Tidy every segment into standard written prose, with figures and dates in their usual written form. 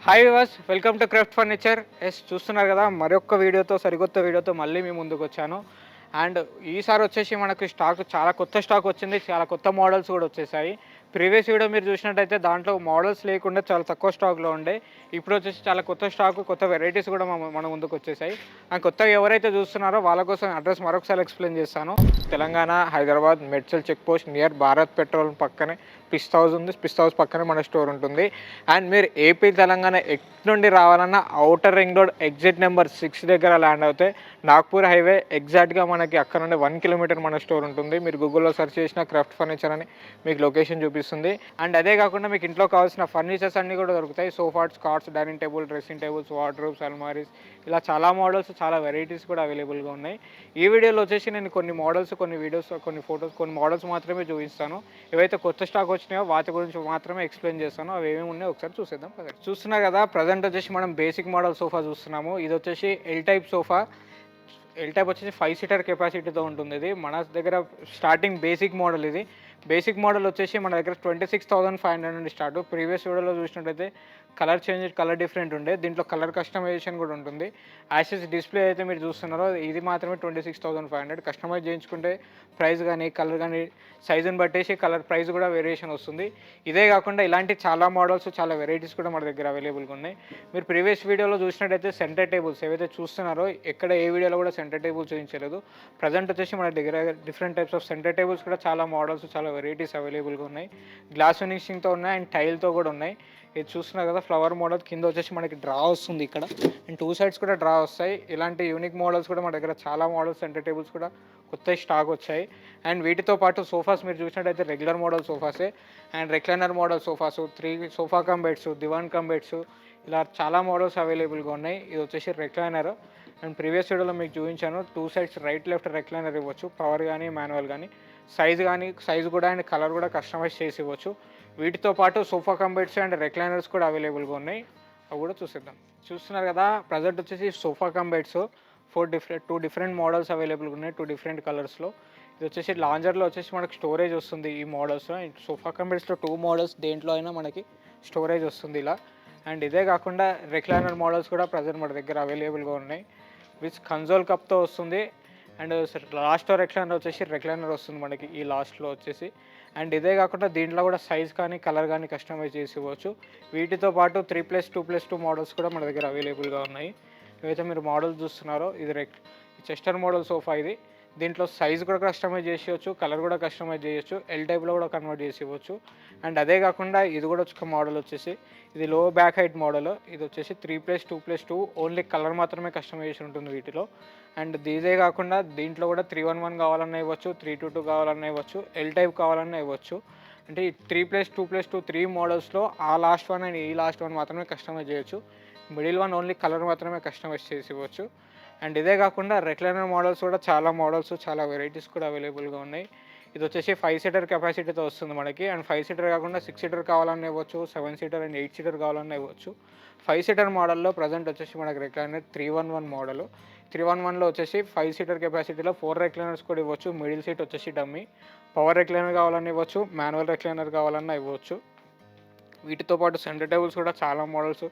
Hi viewers, welcome to craft furniture. చూస్తున్నారు కదా, మరొక వీడియోతో సరికొత్త వీడియోతో మళ్ళీ మీ ముందుకు వచ్చాను. అండ్ ఈసారి వచ్చేసి మనకి స్టాక్ చాలా కొత్త స్టాక్ వచ్చింది, చాలా కొత్త మోడల్స్ కూడా వచ్చేసాయి. ప్రీవియస్ వీడియో మీరు చూసినట్టయితే దాంట్లో మోడల్స్ లేకుండా చాలా తక్కువ స్టాక్లో ఉండే. ఇప్పుడు వచ్చేసి చాలా కొత్త స్టాక్, కొత్త వెరైటీస్ కూడా మన ముందుకు వచ్చేసాయి. అండ్ కొత్తగా ఎవరైతే చూస్తున్నారో వాళ్ళ కోసం అడ్రస్ మరొకసారి ఎక్స్ప్లెయిన్ చేస్తాను. Telangana, Hyderabad, Medchal check post near Bharat petrol పక్కనే పిస్ట్ హౌస్ ఉంది. పిస్ట్ హౌస్ పక్కనే మన స్టోర్ ఉంటుంది. అండ్ మీరు ఏపీ తెలంగాణ నుండి రావాలన్నా outer ring road exit number 6 దగ్గర ల్యాండ్ అవుతే నాగ్పూర్ హైవే ఎగ్జాక్ట్గా మనకి అక్కడ నుండి 1 కిలోమీటర్ మన స్టోర్ ఉంటుంది. మీరు గూగుల్లో సెర్చ్ చేసిన క్రాఫ్ట్ ఫర్నిచర్ అని మీకు లొకేషన్ చూపిస్తుంది. అండ్ అదే కాకుండా మీకు ఇంట్లో కావాల్సిన ఫర్నిచర్స్ అన్నీ కూడా దొరుకుతాయి. Sofas, carts, dining table, dressing tables, wardrobes, అల్మారీస్, ఇలా చాలా మోడల్స్, చాలా వెరైటీస్ కూడా అవైలబుల్గా ఉన్నాయి. ఈ వీడియోలో వచ్చేసి నేను కొన్ని మోడల్స్, కొన్ని వీడియోస్, కొన్ని ఫొటోస్, కొన్ని మోడల్స్ మాత్రమే చూపిస్తాను. ఏవైతే కొత్త స్టాక్ వచ్చినాయో వాటి గురించి మాత్రమే ఎక్స్ప్లెయిన్ చేస్తాను. అవి ఏమేమి ఉన్నాయో ఒకసారి చూసేద్దాం. చూస్తున్నారు కదా, ప్రజెంట్ వచ్చేసి మనం బేసిక్ మోడల్ సోఫా చూస్తున్నాము. ఇది వచ్చేసి L type sofa. L type వచ్చేసి 5 సీటర్ కెపాసిటీతో ఉంటుంది. ఇది మన దగ్గర స్టార్టింగ్ బేసిక్ మోడల్. ఇది బేసిక్ మోడల్ వచ్చేసి మన దగ్గర 26,500 నుండి స్టార్ట్. ప్రీవియస్ వీడియోలో చూసినట్టయితే కలర్ చేంజ్, కలర్ డిఫరెంట్ ఉండే. దీంట్లో కలర్ కస్టమైజేషన్ కూడా ఉంటుంది. యాషెస్ డిస్ప్లే అయితే మీరు చూస్తున్నారో ఇది మాత్రమే 26,500. కస్టమైజ్ చేయించుకుంటే ప్రైస్ కానీ, కలర్ కానీ, సైజుని బట్టేసి కలర్ ప్రైస్ కూడా వేరియేషన్ వస్తుంది. ఇదే కాకుండా ఇలాంటి చాలా మోడల్స్, చాలా వెరైటీస్ కూడా మన దగ్గర అవైలబుల్గా ఉన్నాయి. మీరు ప్రీవియస్ వీడియోలో చూసినట్టయితే సెంటర్ టేబుల్స్ ఏవైతే చూస్తున్నారో ఎక్కడ ఏ వీడియోలో కూడా సెంటర్ టేబుల్స్ చూపించలేదు. ప్రజెంట్ వచ్చేసి మన దగ్గర different types of centre tables కూడా చాలా మోడల్స్, చాలా వెరైటీస్ అవైలబుల్గా ఉన్నాయి. గ్లాస్ ఫినిషింగ్తో ఉన్నాయి అండ్ టైల్తో కూడా ఉన్నాయి. ఇది చూస్తున్నారు కదా, ఫ్లవర్ మోడల్. కింద వచ్చేసి మనకి డ్రా వస్తుంది ఇక్కడ, అండ్ 2 సైడ్స్ కూడా డ్రా వస్తాయి. ఇలాంటి యూనిక్ మోడల్స్ కూడా మన దగ్గర చాలా మోడల్స్, సెంటర్ టేబుల్స్ కూడా కొత్త స్టాక్ వచ్చాయి. అండ్ వీటితో పాటు సోఫాస్ మీరు చూసినట్టయితే రెగ్యులర్ మోడల్ సోఫాసే and recliner model sofas, 3 sofa cum beds, దివాన్ కమ్ బెడ్స్, ఇలా చాలా మోడల్స్ అవైలబుల్గా ఉన్నాయి. ఇది వచ్చేసి రెక్లైనర్. అండ్ ప్రీవియస్ వీడియోలో మీకు చూపించాను, 2 సైడ్స్ రైట్ లెఫ్ట్ రెక్లైనర్ ఇవ్వచ్చు, పవర్ కానీ మాన్యువల్ కానీ. సైజ్ కూడా అండ్ కలర్ కూడా కస్టమైజ్ చేసి ఇవ్వచ్చు. వీటితో పాటు sofa cum beds and recliners కూడా అవైలబుల్గా ఉన్నాయి. అవి కూడా చూసేద్దాం. చూస్తున్నారు కదా, ప్రజెంట్ వచ్చేసి sofa cum beds 2 different models అవైలబుల్గా ఉన్నాయి, 2 డిఫరెంట్ కలర్స్లో. ఇది వచ్చేసి లాంజర్లో వచ్చేసి మనకి స్టోరేజ్ వస్తుంది ఈ మోడల్స్లో. సోఫా కమ్ బెడ్స్లో 2 మోడల్స్, దేంట్లో అయినా మనకి స్టోరేజ్ వస్తుంది ఇలా. అండ్ ఇదే కాకుండా రెక్లైనర్ మోడల్స్ కూడా ప్రజెంట్ మన దగ్గర అవైలబుల్గా ఉన్నాయి. విత్ కన్సోల్ కప్తో వస్తుంది. అండ్ లాస్ట్ రెక్లైనర్ వచ్చేసి రెక్లైనర్ వస్తుంది మనకి ఈ లాస్ట్లో వచ్చేసి. అండ్ ఇదే కాకుండా దీంట్లో కూడా సైజ్ కానీ, కలర్ కానీ కస్టమైజ్ చేసి ఇవ్వచ్చు. వీటితో పాటు 3+2+2 మోడల్స్ కూడా మన దగ్గర అవైలబుల్గా ఉన్నాయి. ఏవైతే మీరు మోడల్స్ చూస్తున్నారో ఇది చెస్టర్ మోడల్ సోఫా. ఇది దీంట్లో సైజ్ కూడా కస్టమైజ్ చేసేయచ్చు, కలర్ కూడా కస్టమైజ్ చేయొచ్చు, ఎల్ టైప్లో కూడా కన్వర్ట్ చేసి ఇవ్వచ్చు. అండ్ అదే కాకుండా ఇది కూడా ఒక మోడల్ వచ్చేసి ఇది లో బ్యాక్ హైట్ మోడల్. ఇది వచ్చేసి 3+2+2 ఓన్లీ కలర్ మాత్రమే కస్టమైజేషన్ ఉంటుంది వీటిలో. అండ్ ఇదే కాకుండా దీంట్లో కూడా 311 కావాలన్నా ఇవ్వచ్చు, 322 కావాలన్నా ఇవ్వచ్చు, ఎల్ టైప్ కావాలన్నా ఇవ్వచ్చు. అంటే ఈ 3+2+2 3 మోడల్స్లో ఆ లాస్ట్ వన్ అండ్ ఈ లాస్ట్ వన్ మాత్రమే కస్టమైజ్ చేయొచ్చు. మిడిల్ వన్ ఓన్లీ కలర్ మాత్రమే కస్టమైజ్ చేసి ఇవ్వచ్చు. అండ్ ఇదే కాకుండా రెక్లైనర్ మోడల్స్ కూడా చాలా మోడల్స్, చాలా వెరైటీస్ కూడా అవైలబుల్గా ఉన్నాయి. ఇది వచ్చేసి 5 సీటర్ కెపాసిటీతో వస్తుంది మనకి. అండ్ 5 సీటర్ కాకుండా 6 సీటర్ కావాలన్నా ఇవ్వచ్చు, 7 సీటర్ అండ్ 8 సీటర్ కావాలన్నా ఇవ్వచ్చు. 5 సీటర్ మోడల్లో ప్రజెంట్ వచ్చేసి మనకి రెక్లైనర్ 311 మోడల్. 311లో వచ్చేసి 5 సీటర్ కెపాసిటీలో 4 రెక్లైనర్స్ కూడా ఇవ్వచ్చు. మిడిల్ సీట్ వచ్చేసి డమ్మీ. పవర్ రెక్లైనర్ కావాలన్నా ఇవ్వచ్చు, మాన్యువల్ రెక్లైనర్ కావాలన్నా ఇవ్వచ్చు. వీటితో పాటు సెంటర్ టేబుల్స్ కూడా చాలా మోడల్స్,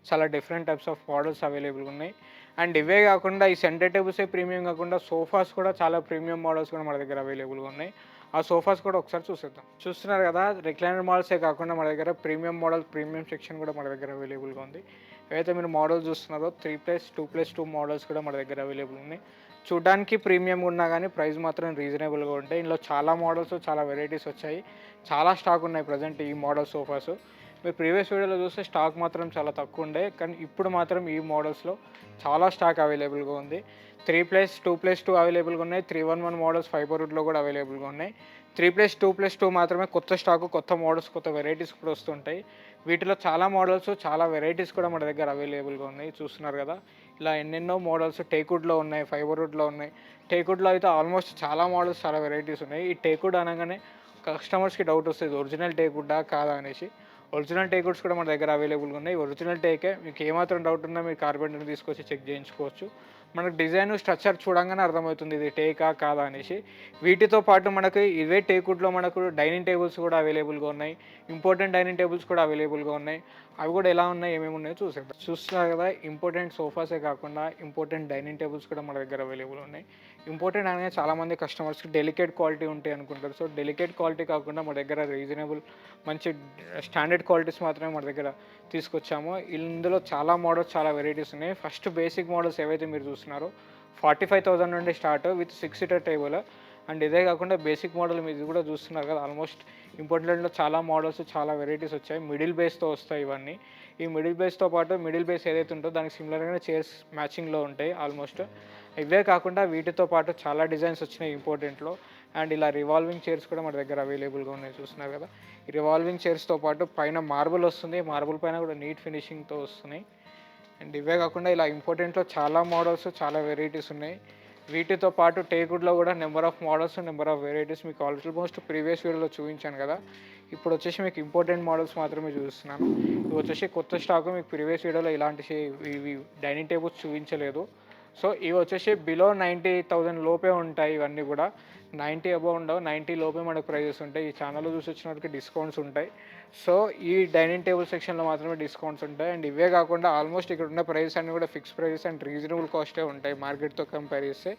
చాలా డిఫరెంట్ టైప్స్ ఆఫ్ మోడల్స్ అవైలబుల్గా ఉన్నాయి. అండ్ ఇవే కాకుండా ఈ సెంటర్ టేబుల్సే ప్రీమియం కాకుండా సోఫాస్ కూడా చాలా ప్రీమియం మోడల్స్ కూడా మన దగ్గర అవైలబుల్గా ఉన్నాయి. ఆ సోఫాస్ కూడా ఒకసారి చూసేద్దాం. చూస్తున్నారు కదా, రిక్లైనర్ మోడల్సే కాకుండా మన దగ్గర ప్రీమియం మోడల్, ప్రీమియం సెక్షన్ కూడా మన దగ్గర అవైలబుల్గా ఉంది. ఏవైతే మీరు మోడల్స్ చూస్తున్నారో 3+2+2 మోడల్స్ కూడా మన దగ్గర అవైలబుల్ ఉన్నాయి. చూడడానికి ప్రీమియం ఉన్నా కానీ ప్రైస్ మాత్రం రీజనబుల్గా ఉంటాయి. ఇందులో చాలా మోడల్స్, చాలా వెరైటీస్ వచ్చాయి. చాలా స్టాక్ ఉన్నాయి ప్రజెంట్ ఈ మోడల్ సోఫాస్. మీరు ప్రీవియస్ వీడియోలో చూస్తే స్టాక్ మాత్రం చాలా తక్కువ ఉండే, కానీ ఇప్పుడు మాత్రం ఈ మోడల్స్లో చాలా స్టాక్ అవైలబుల్గా ఉంది. 3+2+2 అవైలబుల్గా ఉన్నాయి. 311 మోడల్స్ ఫైబర్ వుడ్లో కూడా అవైలబుల్గా ఉన్నాయి. 3+2+2 మాత్రమే కొత్త స్టాకు, కొత్త మోడల్స్, కొత్త వెరైటీస్ కూడా వస్తుంటాయి. వీటిలో చాలా మోడల్స్, చాలా వెరైటీస్ కూడా మన దగ్గర అవైలబుల్గా ఉన్నాయి. చూస్తున్నారు కదా, ఇలా ఎన్నెన్నో మోడల్స్ టేక్వుడ్లో ఉన్నాయి, ఫైబర్ వుడ్లో ఉన్నాయి. టేక్వుడ్లో అయితే ఆల్మోస్ట్ చాలా మోడల్స్, చాలా వెరైటీస్ ఉన్నాయి. ఈ టేక్వుడ్ అనగానే కస్టమర్స్కి డౌట్ వస్తుంది, ఒరిజినల్ టేక్వుడ్డా కాదా అనేసి. ఒరిజినల్ టేక్వుడ్స్ కూడా మన దగ్గర అవైలబుల్గా ఉన్నాయి. ఒరిజినల్ టేకే. మీకు ఏమాత్రం డౌట్ ఉన్నా మీరు కార్పెంటర్ని తీసుకొచ్చి చెక్ చేయించుకోవచ్చు. మనకు డిజైన్ స్ట్రక్చర్ చూడంగానే అర్థమవుతుంది ఇది టేకా కాదా అనేసి. వీటితో పాటు మనకు ఇవే టేక్వుడ్లో మనకు డైనింగ్ టేబుల్స్ కూడా అవైలబుల్గా ఉన్నాయి, ఇంపార్టెంట్ డైనింగ్ టేబుల్స్ కూడా అవైలబుల్గా ఉన్నాయి. అవి కూడా ఎలా ఉన్నాయి, ఏమేమి ఉన్నాయో చూసేద్దాం. చూస్తున్నారు కదా, ఇంపార్టెంట్ సోఫాసే కాకుండా ఇంపార్టెంట్ డైనింగ్ టేబుల్స్ కూడా మన దగ్గర అవైలబుల్ ఉన్నాయి. ఇంపార్టెంట్ అనేది చాలామంది కస్టమర్స్కి డెలికేట్ క్వాలిటీ ఉంటాయి అనుకుంటారు. సో డెలికేట్ క్వాలిటీ కాకుండా మన దగ్గర రీజనబుల్ మంచి స్టాండర్డ్ క్వాలిటీస్ మాత్రమే మన దగ్గర తీసుకొచ్చాము. ఇందులో చాలా మోడల్స్, చాలా వెరైటీస్ ఉన్నాయి. ఫస్ట్ బేసిక్ మోడల్స్ ఏవైతే మీరు చూస్తున్నారో 45,000 నుండి start with 6 seater table. And ఇదే కాకుండా బేసిక్ మోడల్ మీరు కూడా చూస్తున్నారు కదా, ఆల్మోస్ట్ ఇంపార్టెంట్లో చాలా మోడల్స్, చాలా వెరైటీస్ వచ్చాయి. మిడిల్ బేస్తో వస్తాయి ఇవన్నీ. ఈ మిడిల్ బేస్తో పాటు మిడిల్ బేస్ ఏదైతే ఉంటుందో దానికి సిమిలర్గానే చైర్స్ మ్యాచింగ్లో ఉంటాయి ఆల్మోస్ట్. ఇవే కాకుండా వీటితో పాటు చాలా డిజైన్స్ వచ్చినాయి ఇంపార్టెంట్లో. అండ్ ఇలా రివాల్వింగ్ చైర్స్ కూడా మన దగ్గర అవైలబుల్గా ఉన్నాయి. చూస్తున్నారు కదా, ఈ రివాల్వింగ్ చైర్స్తో పాటు పైన మార్బుల్ వస్తుంది, మార్బుల్ పైన కూడా నీట్ ఫినిషింగ్తో వస్తున్నాయి. అండ్ ఇవే కాకుండా ఇలా ఇంపార్టెంట్లో చాలా మోడల్స్, చాలా వెరైటీస్ ఉన్నాయి. వీటితో పాటు టేక్వుడ్లో కూడా number of models, number of varieties మీకు ఆల్మోస్ట్ ప్రీవియస్ వీడియోలో చూపించాను కదా. ఇప్పుడు వచ్చేసి మీకు ఇంపార్టెంట్ మోడల్స్ మాత్రమే చూపిస్తున్నాను. ఇవి వచ్చేసి కొత్త స్టాక్. మీకు ప్రీవియస్ వీడియోలో ఇలాంటి ఇవి డైనింగ్ టేబుల్స్ చూపించలేదు. సో ఇవి వచ్చేసి బిలో 90,000 లోపే ఉంటాయి. ఇవన్నీ కూడా 90 అబౌవ్ ఉండవు, 90 లోపే మనకు ప్రైజెస్ ఉంటాయి. ఈ ఛానల్లో చూసి వచ్చిన వారికి డిస్కౌంట్స్ ఉంటాయి. సో ఈ డైనింగ్ టేబుల్ సెక్షన్లో మాత్రమే డిస్కౌంట్స్ ఉంటాయి. అండ్ ఇవే కాకుండా ఆల్మోస్ట్ ఇక్కడ ఉన్న ప్రైజెస్ అన్నీ కూడా ఫిక్స్ ప్రైజెస్ అండ్ రీజనబుల్ కాస్టే ఉంటాయి మార్కెట్తో కంపేర్ చేస్తే.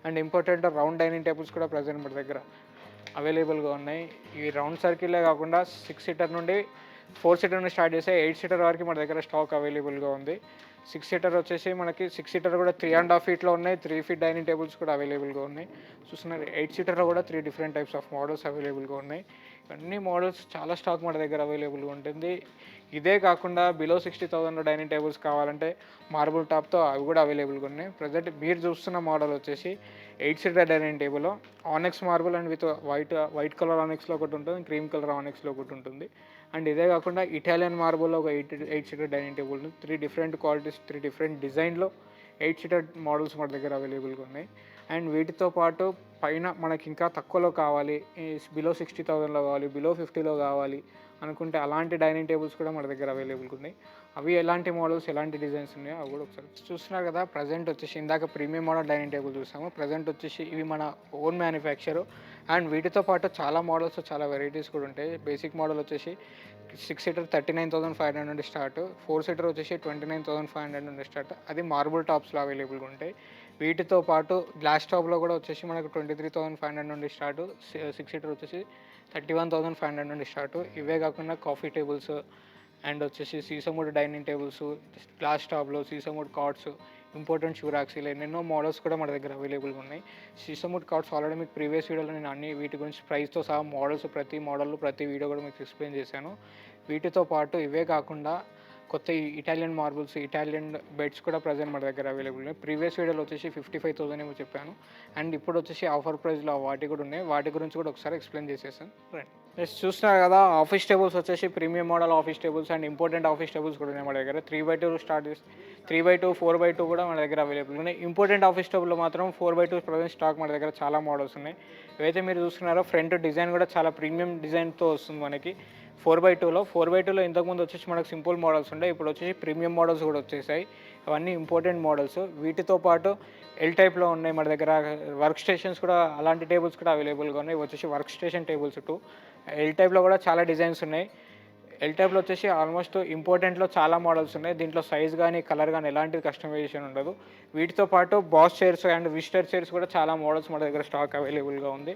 And important round dining tables కూడా ప్రజెంట్ మన దగ్గర అవైలబుల్గా ఉన్నాయి. ఈ రౌండ్ సర్కిలే కాకుండా 6 సీటర్ నుండి 4 సీటర్ నుండి స్టార్ట్ చేస్తే 8 సీటర్ వరకు మన దగ్గర స్టాక్ అవైలబుల్గా ఉంది. 6 సీటర్ వచ్చేసి మనకి 6 సీటర్ కూడా 3.5 ఫీట్లో ఉన్నాయి, 3 ఫీట్ డైనింగ్ టేబుల్స్ కూడా అవైలబుల్గా ఉన్నాయి. చూస్తున్నారు 8 సీటర్లో కూడా 3 డిఫరెంట్ టైప్స్ ఆఫ్ మోడల్స్ అవైలబుల్గా ఉన్నాయి. ఇవన్నీ మోడల్స్ చాలా స్టాక్ మన దగ్గర అవైలబుల్గా ఉంటుంది. ఇదే కాకుండా బిలో 60,000లో డైనింగ్ టేబుల్స్ కావాలంటే మార్బుల్ టాప్తో అవి కూడా అవైలబుల్గా ఉన్నాయి. ప్రజెంట్ మీరు చూస్తున్న మోడల్ వచ్చేసి 8 seater dining table onyx marble and with white colour ఆనెక్స్లో ఒకటి ఉంటుంది, క్రీమ్ కలర్ ఆనెక్స్లో ఒకటి ఉంటుంది. అండ్ ఇదే కాకుండా ఇటాలియన్ మార్బుల్లో ఒక 8 seater dining table, 3 different qualities, 3 different డిజైన్లో 8 సీటర్ మోడల్స్ మన దగ్గర అవైలబుల్గా ఉన్నాయి. అండ్ వీటితో పాటు పైన మనకి ఇంకా తక్కువలో కావాలి, బిలో 60,000లో కావాలి, బిలో 50లో కావాలి అనుకుంటే అలాంటి డైనింగ్ టేబుల్స్ కూడా మన దగ్గర అవైలబుల్గా ఉన్నాయి. అవి ఎలాంటి మోడల్స్, ఎలాంటి డిజైన్స్ ఉన్నాయో అవి కూడా ఒకసారి చూస్తున్నారు కదా. ప్రజెంట్ వచ్చేసి ఇందాక ప్రీమియం మోడల్ డైనింగ్ టేబుల్ చూసాము. ప్రజెంట్ వచ్చేసి ఇవి మన ఓన్ మ్యానుఫ్యాక్చరు. అండ్ వీటితో పాటు చాలా మోడల్స్, చాలా వెరైటీస్ కూడా ఉంటాయి. బేసిక్ మోడల్ వచ్చేసి 6 సీటర్ 39,500 నుండి స్టార్ట్, 4 సీటర్ వచ్చేసి 29,500 నుండి స్టార్ట్. అది మార్బుల్ టాప్స్లో అవైలబుల్గా ఉంటాయి. వీటితో పాటు గ్లాస్ టాప్లో కూడా వచ్చేసి మనకు 23,500 నుండి స్టార్ట్, 6 సీటర్ వచ్చేసి 31,500 నుండి స్టార్ట్. ఇవే కాకుండా కాఫీ టేబుల్స్ అండ్ వచ్చేసి సీసముడ్ డైనింగ్ టేబుల్స్, గ్లాస్ టాప్లో సీసముడ్ కార్డ్స్, ఇంపార్టెంట్ షూరాక్స్, ఇలా ఎన్నెన్నో మోడల్స్ కూడా మన దగ్గర అవైలబుల్గా ఉన్నాయి. సీసముడ్ కార్డ్స్ ఆల్రెడీ మీకు ప్రీవియస్ వీడియోలో నేను అన్ని వీటి గురించి ప్రైస్తో సహా మోడల్స్, ప్రతి మోడల్, ప్రతి వీడియో కూడా మీకు ఎక్స్ప్లెయిన్ చేశాను. వీటితో పాటు ఇవే కాకుండా కొత్త ఇటాలియన్ మార్బుల్స్, ఇటాలియన్ బెడ్స్ కూడా ప్రజెంట్ మన దగ్గర అవైలబుల్ ఉన్నాయి. ప్రీవియస్ వీడియోలో వచ్చేసి 55,000 ఏమో చెప్పాను. అండ్ ఇప్పుడు వచ్చేసి ఆఫర్ ప్రైస్లో వాటి కూడా ఉన్నాయి. వాటి గురించి కూడా ఒకసారి ఎక్స్ప్లెయిన్ చేసేసాను. రైట్, నెక్స్ట్ చూస్తున్నారు కదా, ఆఫీస్ టేబుల్స్ వచ్చేసి premium model office tables and important office tables కూడా ఉన్నాయి మన దగ్గర. 3x2 స్టార్ట్ చేసి 3x2, 4x2 కూడా మన దగ్గర అవైలబుల్ ఉన్నాయి. ఇంపార్టెంట్ ఆఫీస్ టేబుల్లో మాత్రం 4x2 ప్రజెంట్ స్టాక్ మన దగ్గర చాలా మోడల్స్ ఉన్నాయి. ఏవైతే మీరు చూస్తున్నారో ఫ్రంట్ డిజైన్ కూడా చాలా ప్రీమియం డిజైన్తో వస్తుంది మనకి 4x2లో. 4x2లో ఇంతకుముందు వచ్చేసి మనకు సింపుల్ మోడల్స్ ఉండే, ఇప్పుడు వచ్చేసి ప్రీమియం మోడల్స్ కూడా వచ్చేసాయి. అవన్నీ ఇంపార్టెంట్ మోడల్స్. వీటితో పాటు ఎల్ టైప్లో ఉన్నాయి మన దగ్గర. వర్క్ స్టేషన్స్ కూడా అలాంటి టేబుల్స్ కూడా అవైలబుల్గా ఉన్నాయి. వచ్చేసి వర్క్ స్టేషన్ టేబుల్స్ 2. ఎల్ టైప్లో కూడా చాలా డిజైన్స్ ఉన్నాయి. ఎల్ టైప్లో వచ్చేసి ఆల్మోస్ట్ ఇంపార్టెంట్లో చాలా మోడల్స్ ఉన్నాయి. దీంట్లో సైజ్ కానీ, కలర్ కానీ ఎలాంటి కస్టమైజేషన్ ఉండదు. వీటితో పాటు boss chairs and visitor chairs కూడా చాలా మోడల్స్ మన దగ్గర స్టాక్ అవైలబుల్గా ఉంది.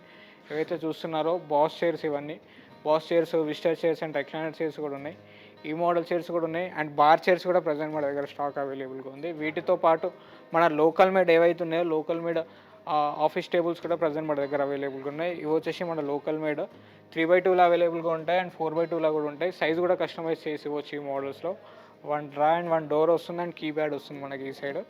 ఏవైతే చూస్తున్నారో బాస్ చైర్స్, ఇవన్నీ boss chairs, visitor chairs and recliner chairs కూడా ఉన్నాయి. ఈ మోడల్ చైర్స్ కూడా ఉన్నాయి. అండ్ బార్ చైర్స్ కూడా ప్రజెంట్ మన దగ్గర స్టాక్ అవైలబుల్గా ఉంది. వీటితో పాటు మన లోకల్ మేడ్ ఏవైతే ఉన్నాయో లోకల్ మేడ్ ఆఫీస్ టేబుల్స్ కూడా ప్రజెంట్ మన దగ్గర అవైలబుల్గా ఉన్నాయి. ఇవి వచ్చేసి మన లోకల్ మేడ్ 3x2లో అవైలబుల్గా ఉంటాయి అండ్ 4x2లో కూడా ఉంటాయి. సైజ్ కూడా కస్టమైజ్ చేసి ఇవ్వచ్చు ఈ మోడల్స్లో. 1 డ్రా అండ్ 1 డోర్ వస్తుంది అండ్ కీప్యాడ్ వస్తుంది మనకి ఈ సైడ్.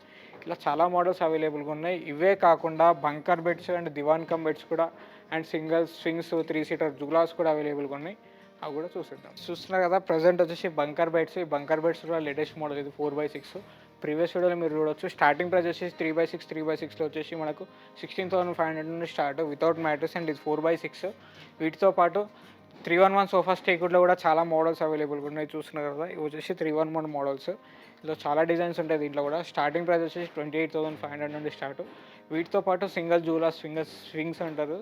ఇలా చాలా మోడల్స్ అవైలబుల్గా ఉన్నాయి. ఇవే కాకుండా bunker beds and Diwan cum beds కూడా అండ్ సింగిల్ స్వింగ్స్, 3 సీటర్ జుగ్లాస్ కూడా అవైలబుల్గా ఉన్నాయి. అవి కూడా చూసేద్దాం. చూస్తున్నారు కదా, ప్రజెంట్ వచ్చేసి బంకర్ బెడ్స్. ఈ బంకర్ బెడ్స్ కూడా లేటెస్ట్ మోడల్, ఇది 4x6. ప్రీవియస్ వీడియోలో మీరు చూడొచ్చు. స్టార్టింగ్ ప్రైస్ వచ్చేసి 3x6లో వచ్చేసి మనకు 16,500 నుండి స్టార్ట్ వితౌట్ మ్యాట్రెస్ అండ్ ఇది 4x6. వీటితో పాటు 311 సోఫా టేక్వుడ్లో కూడా చాలా మోడల్స్ అవైలబుల్గా ఉన్నాయి. చూస్తున్నారు కదా, ఇవి వచ్చేసి 311 మోడల్స్. ఇందులో చాలా డిజైన్స్ ఉంటాయి. దీంట్లో కూడా స్టార్టింగ్ ప్రైస్ వచ్చేసి 28,500 నుండి స్టార్ట్. వీటితో పాటు సింగిల్ జూలా స్వింగ్స్ అంటారు,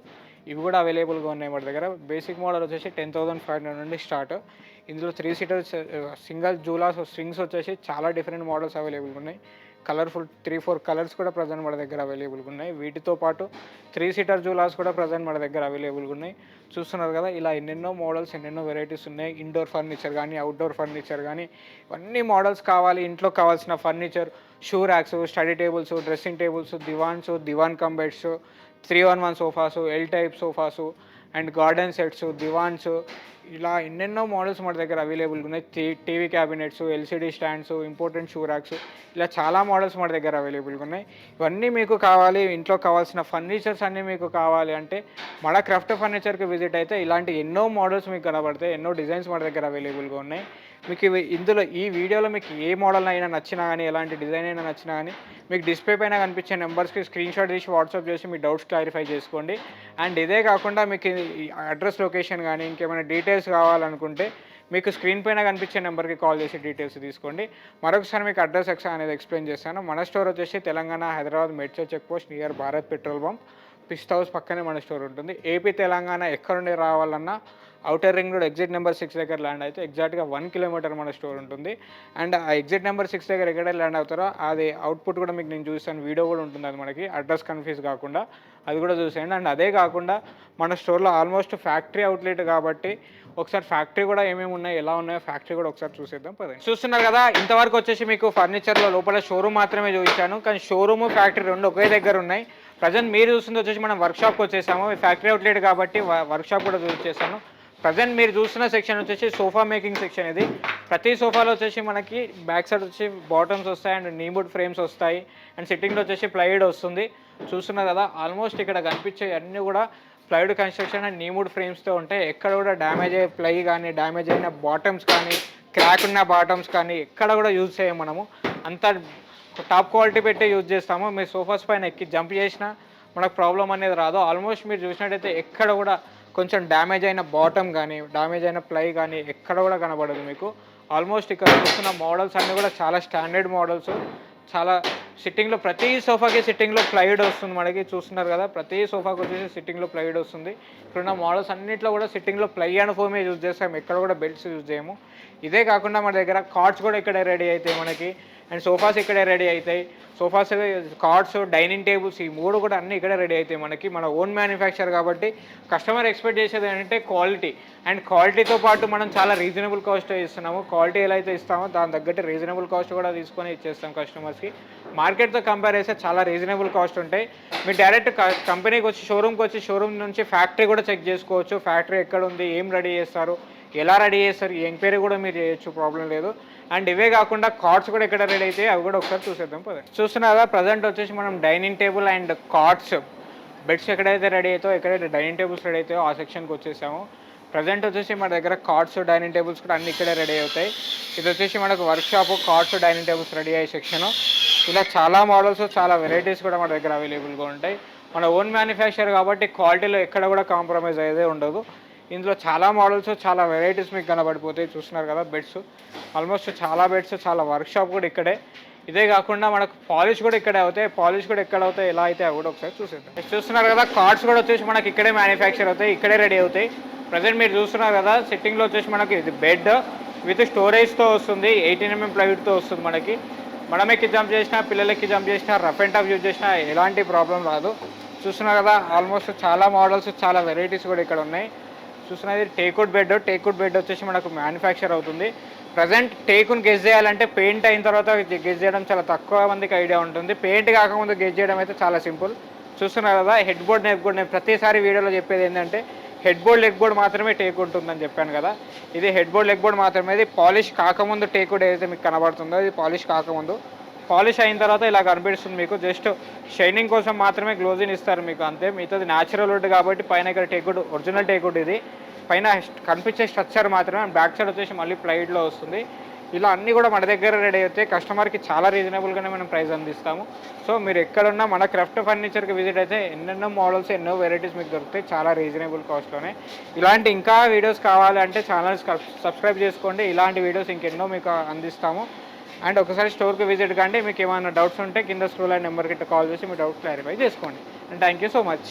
ఇవి కూడా అవైలబుల్గా ఉన్నాయి మన దగ్గర. బేసిక్ మోడల్ వచ్చేసి 10,500 నుండి స్టార్ట్. ఇందులో 3 సీటర్ సింగిల్ జూలాస్ స్వింగ్స్ వచ్చేసి చాలా డిఫరెంట్ మోడల్స్ అవైలబుల్గా ఉన్నాయి. కలర్ఫుల్ 3-4 కలర్స్ కూడా ప్రజెంట్ మన దగ్గర అవైలబుల్గా ఉన్నాయి. వీటితో పాటు 3 సీటర్ జూలాస్ కూడా ప్రజెంట్ మన దగ్గర అవైలబుల్గా ఉన్నాయి. చూస్తున్నారు కదా, ఇలా ఎన్నెన్నో మోడల్స్, ఎన్నెన్నో వెరైటీస్ ఉన్నాయి. ఇండోర్ ఫర్నిచర్ కానీ, అవుట్డోర్ ఫర్నిచర్ కానీ, ఇవన్నీ మోడల్స్ కావాలి. ఇంట్లో కావాల్సిన furniture, shoe racks, study tables, dressing tables, దివాన్ cum beds, 311 sofas, L type sofas and garden sets, దివాన్స్, ఇలా ఎన్నెన్నో మోడల్స్ మన దగ్గర అవైలబుల్గా ఉన్నాయి. TV cabinets, LCD stands, important shoe racks, ఇలా చాలా మోడల్స్ మన దగ్గర అవైలబుల్గా ఉన్నాయి. ఇవన్నీ మీకు కావాలి, ఇంట్లో కావాల్సిన ఫర్నిచర్స్ అన్నీ మీకు కావాలి అంటే మన క్రాఫ్ట్ ఫర్నిచర్కి విజిట్ అయితే ఇలాంటి ఎన్నో మోడల్స్ మీకు కనబడతాయి. ఎన్నో డిజైన్స్ మన దగ్గర అవైలబుల్గా ఉన్నాయి. మీకు ఇందులో ఈ వీడియోలో మీకు ఏ మోడల్ అయినా నచ్చినా కానీ, ఎలాంటి డిజైన్ అయినా నచ్చినా కానీ, మీకు డిస్ప్లే పైన కనిపించే నెంబర్స్కి స్క్రీన్ షాట్ తీసి వాట్సాప్ చేసి మీ డౌట్స్ క్లారిఫై చేసుకోండి. అండ్ ఇదే కాకుండా మీకు అడ్రస్, లొకేషన్ కానీ ఇంకేమైనా డీటెయిల్స్ కావాలనుకుంటే మీకు స్క్రీన్ పైన కనిపించే నెంబర్కి కాల్ చేసి డీటెయిల్స్ తీసుకోండి. మరొకసారి మీకు అడ్రస్ అనేది ఎక్స్ప్లెయిన్ చేస్తాను. మన స్టోర్ వచ్చేసి Telangana, Hyderabad metro check post near Bharat petrol bunk, Pista House పక్కనే మన స్టోర్ ఉంటుంది. ఏపీ, తెలంగాణ ఎక్కడ నుండి రావాలన్నా outer ring road exit number 6 దగ్గర ల్యాండ్ అయితే ఎగ్జాక్ట్గా 1 కిలోమీటర్ మన స్టోర్ ఉంటుంది. అండ్ ఆ ఎగ్జిట్ నెంబర్ 6 దగ్గర ఎక్కడ ల్యాండ్ అవుతారో అది అవుట్పుట్ కూడా మీకు నేను చూస్తాను, వీడియో కూడా ఉంటుంది. అది మనకి అడ్రస్ కన్ఫ్యూజ్ కాకుండా అది కూడా చూసేయండి. అండ్ అదే కాకుండా మన స్టోర్లో ఆల్మోస్ట్ ఫ్యాక్టరీ అవుట్లెట్ కాబట్టి ఒకసారి ఫ్యాక్టరీ కూడా ఏమేమి ఉన్నాయి, ఎలా ఉన్నాయో ఫ్యాక్టరీ కూడా ఒకసారి చూసేద్దాం పదండి. చూస్తున్నారు కదా, ఇంతవరకు వచ్చేసి మీకు ఫర్నిచర్లో లోపల షోరూమ్ మాత్రమే చూపించాను, కానీ షోరూమ్, ఫ్యాక్టరీ రెండు ఒకే దగ్గర ఉన్నాయి. ప్రజెంట్ మీరు చూస్తుంది వచ్చేసి మనం వర్క్షాప్కి వచ్చేసాము. ఫ్యాక్టరీ అవుట్లెట్ కాబట్టి వర్క్షాప్ కూడా చూపించేసాను. ప్రజెంట్ మీరు చూస్తున్న సెక్షన్ వచ్చేసి సోఫా మేకింగ్ సెక్షన్. ఇది ప్రతి సోఫాలో వచ్చేసి మనకి బ్యాక్ సైడ్ వచ్చి బాటమ్స్ వస్తాయి అండ్ నీవుడ్ ఫ్రేమ్స్ వస్తాయి అండ్ సిట్టింగ్లో వచ్చేసి ప్లైవుడ్ వస్తుంది. చూస్తున్నారు కదా, ఆల్మోస్ట్ ఇక్కడ కనిపించే అన్నీ కూడా ప్లైవుడ్ కన్స్ట్రక్షన్ అండ్ నీవుడ్ ఫ్రేమ్స్తో ఉంటాయి. ఎక్కడ కూడా డ్యామేజ్ అయ్యే ప్లై కానీ, డ్యామేజ్ అయిన బాటమ్స్ కానీ, క్రాక్ ఉన్న బాటమ్స్ కానీ ఎక్కడ కూడా యూజ్ చేయం. మనము అంతా టాప్ క్వాలిటీ పెట్టి యూజ్ చేస్తాము. మీ సోఫాస్ పైన ఎక్కి జంప్ చేసినా మనకు ప్రాబ్లం అనేది రాదు. ఆల్మోస్ట్ మీరు చూసినట్టయితే ఎక్కడ కూడా కొంచెం డ్యామేజ్ అయిన బాటమ్ కానీ, డ్యామేజ్ అయిన ప్లై కానీ ఎక్కడ కూడా కనబడదు మీకు. ఆల్మోస్ట్ ఇక్కడ చూస్తున్న మోడల్స్ అన్నీ కూడా చాలా స్టాండర్డ్ మోడల్స్. చాలా సిట్టింగ్లో ప్రతి సోఫాకి సిట్టింగ్లో ప్లైవుడ్ వస్తుంది మనకి. చూస్తున్నారు కదా, ప్రతి సోఫాకి వచ్చేసి సిట్టింగ్లో ప్లైవుడ్ వస్తుంది. ఇక్కడున్న మోడల్స్ అన్నింటిలో కూడా సిట్టింగ్లో ప్లై అండ్ ఫోమే యూజ్ చేస్తాం, ఎక్కడ కూడా బెల్ట్స్ యూజ్ చేయము. ఇదే కాకుండా మన దగ్గర కార్డ్స్ కూడా ఇక్కడే రెడీ అవుతాయి మనకి అండ్ సోఫాస్ ఇక్కడే రెడీ అవుతాయి. సోఫాస్, కార్డ్స్, డైనింగ్ టేబుల్స్ ఈ మూడు కూడా అన్నీ ఇక్కడే రెడీ అవుతాయి మనకి. మన ఓన్ మ్యానుఫ్యాక్చర్ కాబట్టి కస్టమర్ ఎక్స్పెక్ట్ చేసేది ఏంటంటే క్వాలిటీ. అండ్ క్వాలిటీతో పాటు మనం చాలా రీజనబుల్ కాస్ట్ ఇస్తున్నాము. క్వాలిటీ ఎలా అయితే ఇస్తామో దాని తగ్గట్టు రీజనబుల్ కాస్ట్ కూడా తీసుకొని ఇచ్చేస్తాం కస్టమర్స్కి. మార్కెట్తో కంపేర్ చేస్తే చాలా రీజనబుల్ కాస్ట్ ఉంటాయి. మీరు డైరెక్ట్ కంపెనీకి వచ్చి, షోరూమ్కి వచ్చి, షోరూమ్ నుంచి ఫ్యాక్టరీ కూడా చెక్ చేసుకోవచ్చు. ఫ్యాక్టరీ ఎక్కడ ఉంది, ఏం రెడీ చేస్తారు, ఎలా రెడీ చేస్తారు, ఈ ఎంక్వైరీ కూడా మీరు చేయొచ్చు, ప్రాబ్లం లేదు. అండ్ ఇవే కాకుండా కార్డ్స్ కూడా ఎక్కడ రెడీ అయితే అవి కూడా ఒకసారి చూసేద్దాం పదండి. చూస్తున్నారా, ప్రజెంట్ వచ్చేసి మనం dining table and cards, beds ఎక్కడైతే రెడీ అవుతాయో, ఎక్కడైతే డైనింగ్ టేబుల్స్ రెడీ అవుతాయో ఆ సెక్షన్కి వచ్చేసాము. ప్రజెంట్ వచ్చేసి మన దగ్గర కార్డ్స్, డైనింగ్ టేబుల్స్ కూడా అన్ని ఇక్కడే రెడీ అవుతాయి. ఇది వచ్చేసి మనకు workshop, cards, dining tables ready అయ్యే సెక్షను. ఇలా చాలా మోడల్స్, చాలా వెరైటీస్ కూడా మన దగ్గర అవైలబుల్గా ఉంటాయి. మన ఓన్ మ్యానుఫ్యాక్చర్ కాబట్టి క్వాలిటీలో ఎక్కడ కూడా కాంప్రమైజ్ అయ్యేదే ఉండదు. ఇందులో చాలా మోడల్స్, చాలా వెరైటీస్ మీకు కనబడిపోతాయి. చూస్తున్నారు కదా, బెడ్స్ ఆల్మోస్ట్ చాలా బెడ్స్, చాలా వర్క్షాప్ కూడా ఇక్కడే. ఇదే కాకుండా మనకు పాలిష్ కూడా ఇక్కడే అవుతాయి. పాలిష్ కూడా ఎక్కడ అవుతాయి, ఎలా అయితే అవి కూడా ఒకసారి చూసేద్దాం. చూస్తున్నారు కదా, కార్డ్స్ కూడా వచ్చేసి మనకి ఇక్కడే మ్యానుఫ్యాక్చర్ అవుతాయి, ఇక్కడే రెడీ అవుతాయి. ప్రజెంట్ మీరు చూస్తున్నారు కదా, సిట్టింగ్లో వచ్చేసి మనకి ఇది బెడ్ విత్ స్టోరేజ్తో వస్తుంది, 18 mm ప్లైవుడ్తో వస్తుంది మనకి. మనం ఎక్కి జంప్ చేసినా, పిల్లలకి జంప్ చేసినా, రఫ్ అండ్ టఫ్ యూజ్ చేసినా ఎలాంటి ప్రాబ్లం రాదు. చూస్తున్నారు కదా, ఆల్మోస్ట్ చాలా మోడల్స్, చాలా వెరైటీస్ కూడా ఇక్కడ ఉన్నాయి. చూస్తున్నది టేక్వుడ్ బెడ్ వచ్చేసి మనకు మ్యానుఫ్యాక్చర్ అవుతుంది. ప్రజెంట్ టేకును గెస్ చేయాలంటే పెయింట్ అయిన తర్వాత గెస్ చేయడం చాలా తక్కువ మందికి ఐడియా ఉంటుంది. పెయింట్ కాకముందు గెస్ చేయడం అయితే చాలా సింపుల్. చూస్తున్నారు కదా, హెడ్ బోర్డ్, నెక్ బోర్డ్. నేను ప్రతిసారి వీడియోలో చెప్పేది ఏంటంటే హెడ్ బోర్డ్, లెగ్ బోర్డ్ మాత్రమే టేక్ ఉంటుందని చెప్పాను కదా. ఇది హెడ్ బోర్డ్, లెగ్ బోర్డ్ మాత్రమే. ఇది పాలిష్ కాకముందు టేక్వుడ్ ఏదైతే మీకు కనబడుతుందో ఇది పాలిష్ కాకముందు. పాలిష్ అయిన తర్వాత ఇలా కనిపిస్తుంది మీకు. జస్ట్ షైనింగ్ కోసం మాత్రమే గ్లోజిన్ ఇస్తారు మీకు, అంతే. మిగతాది న్యాచురల్ వుడ్ కాబట్టి పైన ఇక్కడ టేక్వుడ్, ఒరిజినల్ టేక్వుడ్ ఇది. పైన కనిపించే స్ట్రక్చర్ మాత్రమే. బ్యాక్ సైడ్ వచ్చేసి మళ్ళీ ప్లైవుడ్లో వస్తుంది. ఇలా అన్నీ కూడా మన దగ్గర రెడీ అవుతాయి. కస్టమర్కి చాలా రీజనబుల్గానే మనం ప్రైస్ అందిస్తాము. సో మీరు ఎక్కడున్నా మన క్రాఫ్ట్ ఫర్నిచర్కి విజిట్ అయితే ఎన్నెన్నో మోడల్స్, ఎన్నో వెరైటీస్ మీకు దొరుకుతాయి చాలా రీజనబుల్ కాస్ట్లోనే. ఇలాంటి ఇంకా వీడియోస్ కావాలంటే ఛానల్ సబ్స్క్రైబ్ చేసుకోండి. ఇలాంటి వీడియోస్ ఇంకెన్నో మీకు అందిస్తాము. అండ్ ఒకసారి స్టోర్కి విజిట్ కండి. మీకు ఏమైనా డౌట్స్ ఉంటే కింద స్క్రోల్ అయిన నెంబర్కి కాల్ చేసి మీ డౌట్ క్లారిఫై చేసుకోండి. And thank you so much.